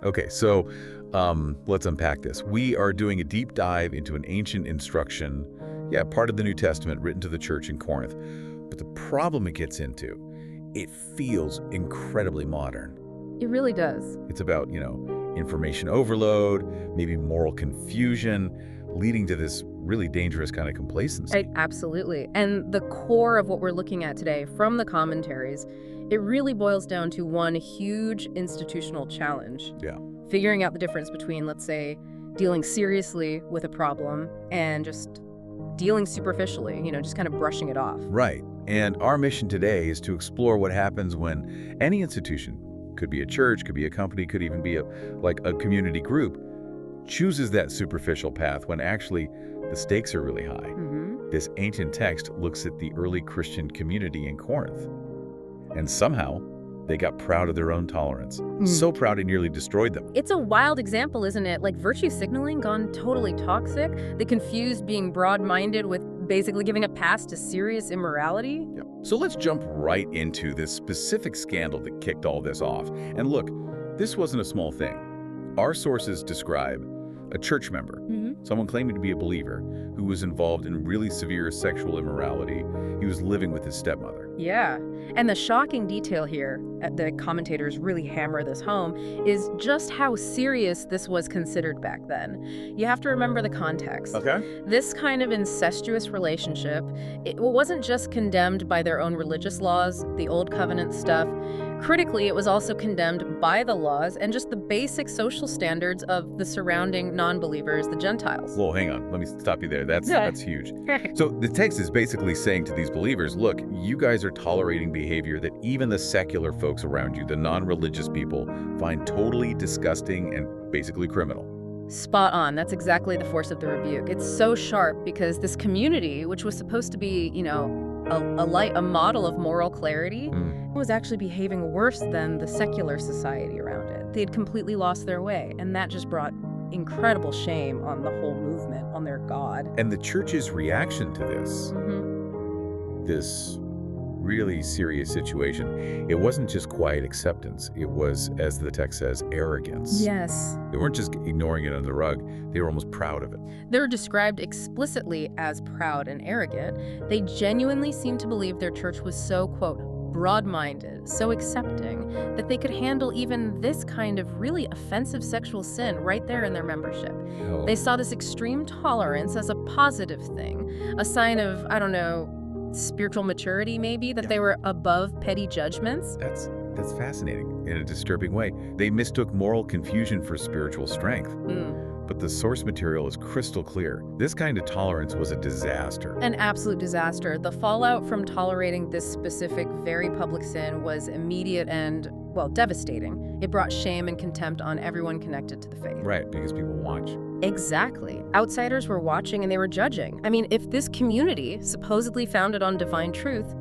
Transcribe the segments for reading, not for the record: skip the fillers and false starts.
Okay, so let's unpack this. We are doing a deep dive into an ancient instruction, yeah, part of the New Testament written to the church in Corinth. But the problem it gets into, it feels incredibly modern. It really does. It's about, information overload, maybe moral confusion, leading to this really dangerous kind of complacency. Absolutely. And the core of what we're looking at today from the commentaries, it really boils down to one huge institutional challenge. Yeah. Figuring out the difference between, let's say, dealing seriously with a problem and just dealing superficially, just kind of brushing it off. Right. And our mission today is to explore what happens when any institution, could be a church, could be a company, could even be a community group, chooses that superficial path when actually the stakes are really high. This ancient text looks at the early Christian community in Corinth. And somehow, they got proud of their own tolerance. So proud it nearly destroyed them. It's a wild example, isn't it? Like virtue signaling gone totally toxic. They confused being broad-minded with basically giving a pass to serious immorality. Yep. So let's jump right into this specific scandal that kicked all this off. And look, this wasn't a small thing. Our sources describe a church member, someone claiming to be a believer, who was involved in really severe sexual immorality. He was living with his stepmother. Yeah. And the shocking detail here, the commentators really hammer this home, is just how serious this was considered back then. You have to remember the context. Okay. This kind of incestuous relationship, it wasn't just condemned by their own religious laws, the Old Covenant stuff. Critically, it was also condemned by the laws and just the basic social standards of the surrounding non-believers, the Gentiles. Whoa, hang on. Let me stop you there. That's huge. So the text is basically saying to these believers, look, you guys are tolerating behavior that even the secular folks around you, the non-religious people, find totally disgusting and basically criminal. Spot on. That's exactly the force of the rebuke. It's so sharp because this community, which was supposed to be, a model of moral clarity, was actually behaving worse than the secular society around it. They'd completely lost their way, and that just brought incredible shame on the whole movement, on their God. And the church's reaction to this really serious situation, it wasn't just quiet acceptance. It was, as the text says, arrogance. Yes. They weren't just ignoring it under the rug. They were almost proud of it. They're described explicitly as proud and arrogant. They genuinely seemed to believe their church was so, quote, broad-minded, so accepting, that they could handle even this kind of really offensive sexual sin right there in their membership. Oh. They saw this extreme tolerance as a positive thing, a sign of, spiritual maturity maybe, that they were above petty judgments. That's fascinating in a disturbing way. They mistook moral confusion for spiritual strength. But the source material is crystal clear. This kind of tolerance was a disaster. An absolute disaster. The fallout from tolerating this specific, very public sin was immediate and, devastating. It brought shame and contempt on everyone connected to the faith. Right, because people watch. Exactly. Outsiders were watching and they were judging. I mean, if this community, supposedly founded on divine truth,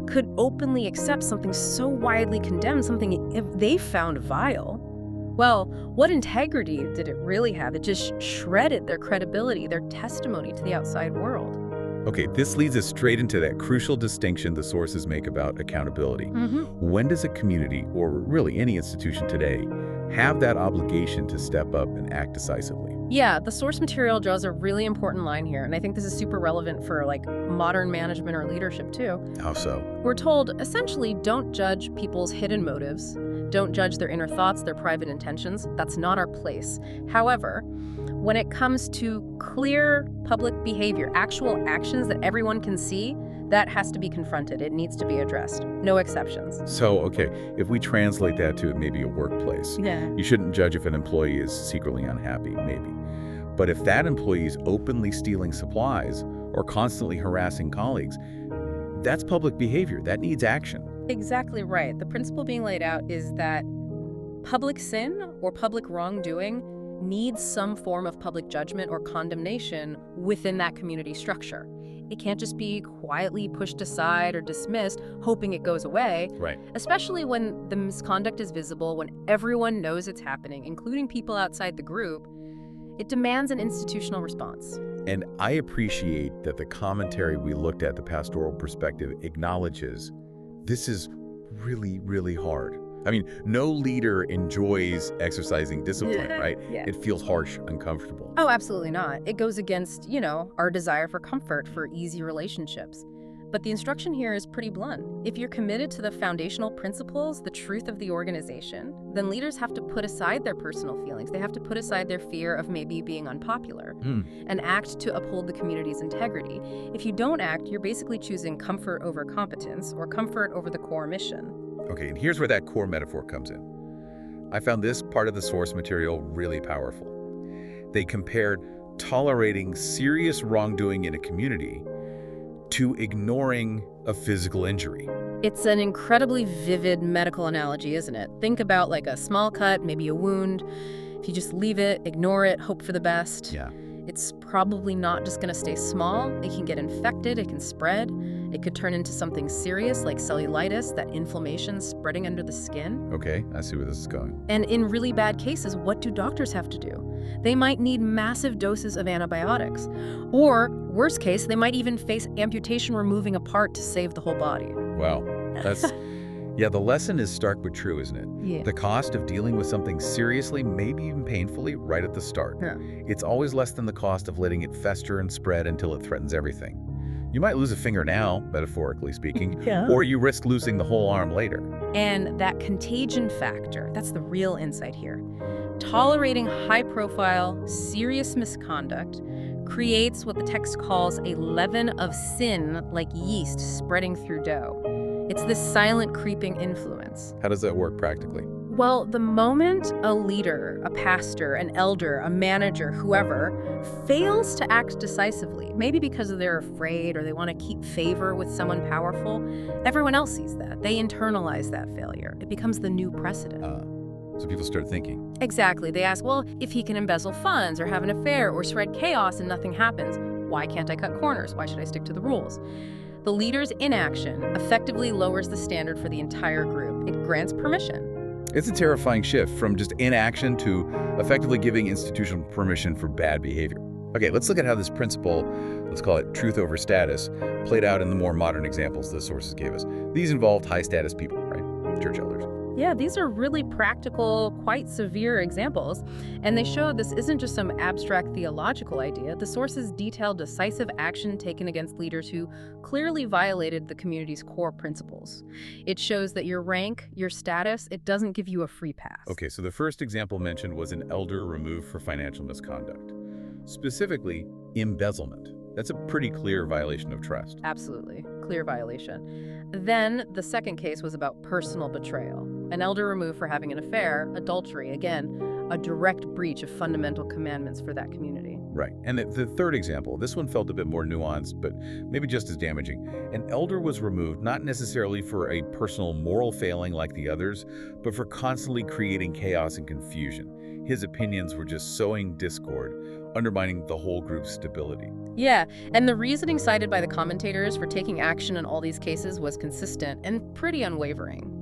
could openly accept something so widely condemned, something if they found vile, well, what integrity did it really have? It just shredded their credibility, their testimony to the outside world. Okay, this leads us straight into that crucial distinction the sources make about accountability. When does a community, or really any institution today, have that obligation to step up and act decisively? Yeah, the source material draws a really important line here, and I think this is super relevant for modern management or leadership too. How so? We're told, essentially, don't judge people's hidden motives. Don't judge their inner thoughts, their private intentions. That's not our place. However, when it comes to clear public behavior, actual actions that everyone can see, that has to be confronted. It needs to be addressed. No exceptions. So, okay, if we translate that to maybe a workplace, you shouldn't judge if an employee is secretly unhappy, maybe. But if that employee is openly stealing supplies or constantly harassing colleagues, that's public behavior. That needs action. Exactly right. The principle being laid out is that public sin or public wrongdoing needs some form of public judgment or condemnation within that community structure. It can't just be quietly pushed aside or dismissed, hoping it goes away. Right. Especially when the misconduct is visible, when everyone knows it's happening, including people outside the group. It demands an institutional response. And I appreciate that the commentary we looked at, the pastoral perspective, acknowledges this is really, really hard. I mean, no leader enjoys exercising discipline, Yeah. right? Yeah. It feels harsh, uncomfortable. Oh, absolutely not. It goes against, our desire for comfort, for easy relationships. But the instruction here is pretty blunt. If you're committed to the foundational principles, the truth of the organization, then leaders have to put aside their personal feelings. They have to put aside their fear of maybe being unpopular and act to uphold the community's integrity. If you don't act, you're basically choosing comfort over competence or comfort over the core mission. Okay, and here's where that core metaphor comes in. I found this part of the source material really powerful. They compared tolerating serious wrongdoing in a community to ignoring a physical injury. It's an incredibly vivid medical analogy, isn't it? Think about like a small cut, maybe a wound. If you just leave it, ignore it, hope for the best, Yeah. it's probably not just going to stay small. It can get infected, it can spread. It could turn into something serious like cellulitis, that inflammation spreading under the skin. Okay, I see where this is going. And in really bad cases, what do doctors have to do? They might need massive doses of antibiotics. Or, worst case, they might even face amputation removing a part to save the whole body. Wow, that's... Yeah, the lesson is stark but true, isn't it? Yeah. The cost of dealing with something seriously, maybe even painfully, right at the start. Yeah. It's always less than the cost of letting it fester and spread until it threatens everything. You might lose a finger now, metaphorically speaking, Yeah. or you risk losing the whole arm later. And that contagion factor, that's the real insight here. Tolerating high-profile, serious misconduct creates what the text calls a leaven of sin, like yeast spreading through dough. It's this silent, creeping influence. How does that work practically? Well, the moment a leader, a pastor, an elder, a manager, whoever, fails to act decisively, maybe because they're afraid or they want to keep favor with someone powerful, everyone else sees that. They internalize that failure. It becomes the new precedent. So people start thinking. Exactly. They ask, well, if he can embezzle funds or have an affair or spread chaos and nothing happens, why can't I cut corners? Why should I stick to the rules? The leader's inaction effectively lowers the standard for the entire group. It grants permission. It's a terrifying shift from just inaction to effectively giving institutional permission for bad behavior. Okay, let's look at how this principle, let's call it truth over status, played out in the more modern examples the sources gave us. These involved high-status people, right? Church elders. Yeah, these are really practical, quite severe examples, and they show this isn't just some abstract theological idea. The sources detail decisive action taken against leaders who clearly violated the community's core principles. It shows that your rank, your status, it doesn't give you a free pass. Okay, so the first example mentioned was an elder removed for financial misconduct. Specifically, embezzlement. That's a pretty clear violation of trust. Absolutely. Clear violation. Then the second case was about personal betrayal. An elder removed for having an affair, adultery, again, a direct breach of fundamental commandments for that community. Right. And the third example, this one felt a bit more nuanced, but maybe just as damaging. An elder was removed not necessarily for a personal moral failing like the others, but for constantly creating chaos and confusion. His opinions were just sowing discord, undermining the whole group's stability. Yeah, and the reasoning cited by the commentators for taking action in all these cases was consistent and pretty unwavering.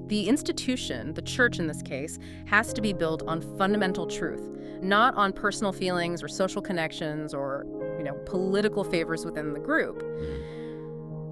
The institution, the church in this case, has to be built on fundamental truth, not on personal feelings or social connections or, political favors within the group.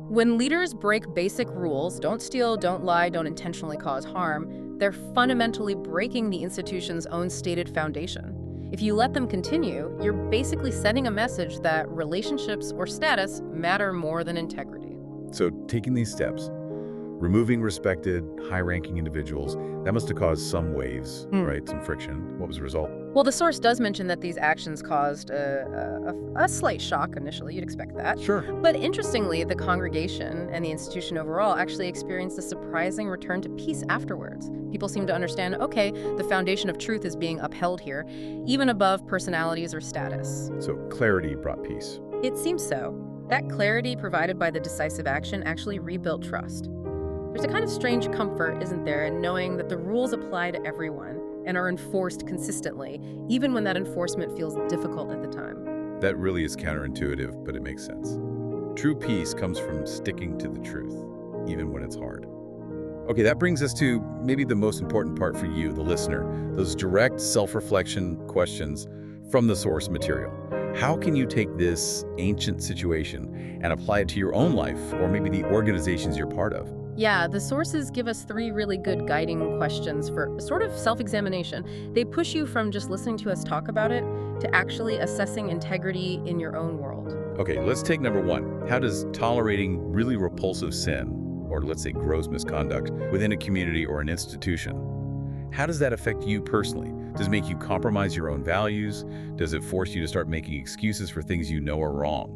When leaders break basic rules, don't steal, don't lie, don't intentionally cause harm, they're fundamentally breaking the institution's own stated foundation. If you let them continue, you're basically sending a message that relationships or status matter more than integrity. So taking these steps, removing respected, high-ranking individuals, that must have caused some waves, right? Some friction. What was the result? Well, the source does mention that these actions caused a slight shock initially. You'd expect that. Sure. But interestingly, the congregation and the institution overall actually experienced a surprising return to peace afterwards. People seem to understand, okay, the foundation of truth is being upheld here, even above personalities or status. So clarity brought peace. It seems so. That clarity provided by the decisive action actually rebuilt trust. There's a kind of strange comfort, isn't there, in knowing that the rules apply to everyone and are enforced consistently, even when that enforcement feels difficult at the time. That really is counterintuitive, but it makes sense. True peace comes from sticking to the truth, even when it's hard. Okay, that brings us to maybe the most important part for you, the listener, those direct self-reflection questions from the source material. How can you take this ancient situation and apply it to your own life, or maybe the organizations you're part of? Yeah, the sources give us three really good guiding questions for sort of self-examination. They push you from just listening to us talk about it to actually assessing integrity in your own world. Okay, let's take number one. How does tolerating really repulsive sin, or let's say gross misconduct, within a community or an institution, how does that affect you personally? Does it make you compromise your own values? Does it force you to start making excuses for things you know are wrong?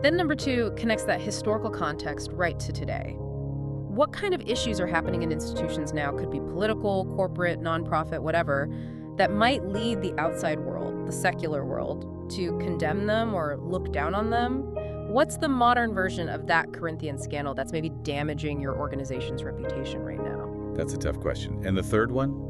Then number two connects that historical context right to today. What kind of issues are happening in institutions now? Could be political, corporate, nonprofit, whatever, that might lead the outside world, the secular world, to condemn them or look down on them. What's the modern version of that Corinthian scandal that's maybe damaging your organization's reputation right now? That's a tough question. And the third one?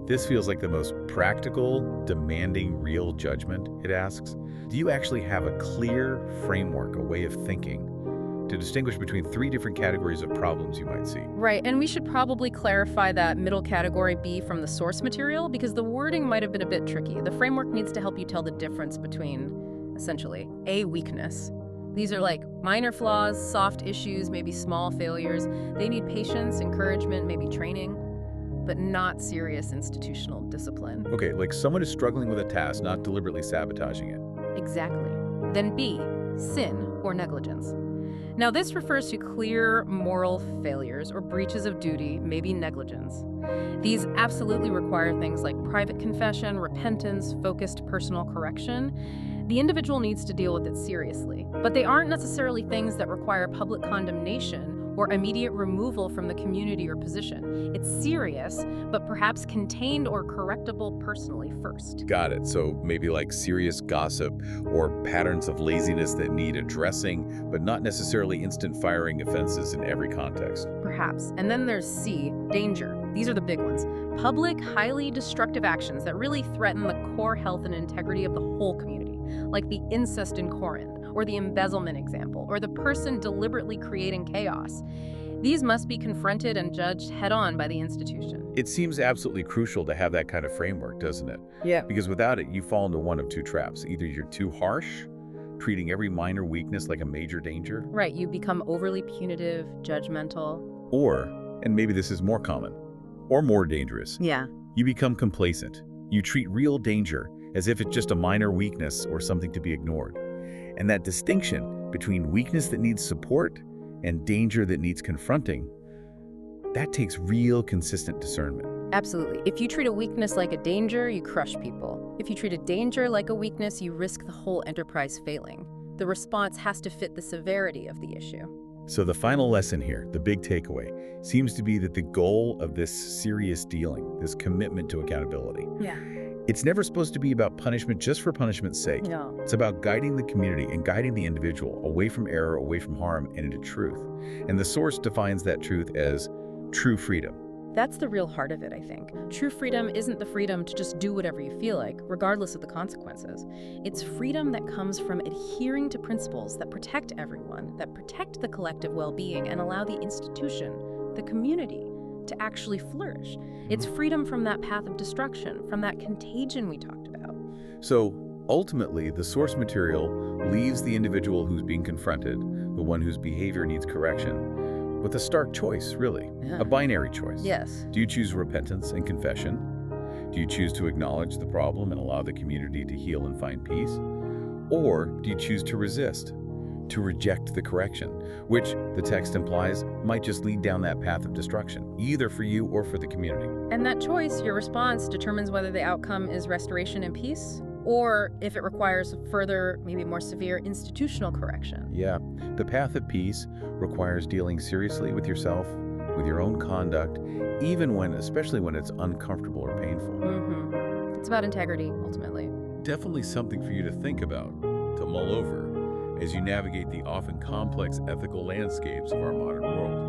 This feels like the most practical, demanding real judgment, it asks. Do you actually have a clear framework, a way of thinking, to distinguish between three different categories of problems you might see? Right, and we should probably clarify that middle category B from the source material because the wording might have been a bit tricky. The framework needs to help you tell the difference between, essentially, a weakness. These are like minor flaws, soft issues, maybe small failures. They need patience, encouragement, maybe training, but not serious institutional discipline. Okay, like someone is struggling with a task, not deliberately sabotaging it. Exactly. Then B, sin or negligence. Now, this refers to clear moral failures or breaches of duty, maybe negligence. These absolutely require things like private confession, repentance, focused personal correction. The individual needs to deal with it seriously, but they aren't necessarily things that require public condemnation or immediate removal from the community or position. It's serious, but perhaps contained or correctable personally first. Got it. So maybe like serious gossip or patterns of laziness that need addressing, but not necessarily instant firing offenses in every context. Perhaps. And then there's C, danger. These are the big ones. Public, highly destructive actions that really threaten the core health and integrity of the whole community, like the incest in Corinth, or the embezzlement example, or the person deliberately creating chaos. These must be confronted and judged head-on by the institution. It seems absolutely crucial to have that kind of framework, doesn't it? Yeah. Because without it, you fall into one of two traps. Either you're too harsh, treating every minor weakness like a major danger, Right, you become overly punitive, judgmental. or, and maybe this is more common, or more dangerous, Yeah. you become complacent. You treat real danger as if it's just a minor weakness or something to be ignored. And that distinction between weakness that needs support and danger that needs confronting, that takes real consistent discernment. Absolutely. If you treat a weakness like a danger, you crush people. If you treat a danger like a weakness, you risk the whole enterprise failing. The response has to fit the severity of the issue. So the final lesson here, the big takeaway, seems to be that the goal of this serious dealing, this commitment to accountability, Yeah. it's never supposed to be about punishment just for punishment's sake. No. It's about guiding the community and guiding the individual away from error, away from harm, and into truth. And the source defines that truth as true freedom. That's the real heart of it, I think. True freedom isn't the freedom to just do whatever you feel like, regardless of the consequences. It's freedom that comes from adhering to principles that protect everyone, that protect the collective well-being, and allow the institution, the community, to actually flourish. It's freedom from that path of destruction, from that contagion we talked about. So ultimately, the source material leaves the individual who's being confronted, the one whose behavior needs correction, with a stark choice, really, Yeah. a binary choice. Yes. Do you choose repentance and confession? Do you choose to acknowledge the problem and allow the community to heal and find peace? Or do you choose to resist, to reject the correction, which the text implies might just lead down that path of destruction, either for you or for the community? And that choice, your response, determines whether the outcome is restoration and peace, or if it requires further, maybe more severe institutional correction. Yeah, the path of peace requires dealing seriously with yourself, with your own conduct, especially when it's uncomfortable or painful. It's about integrity, ultimately. Definitely something for you to think about, to mull over, as you navigate the often complex ethical landscapes of our modern world.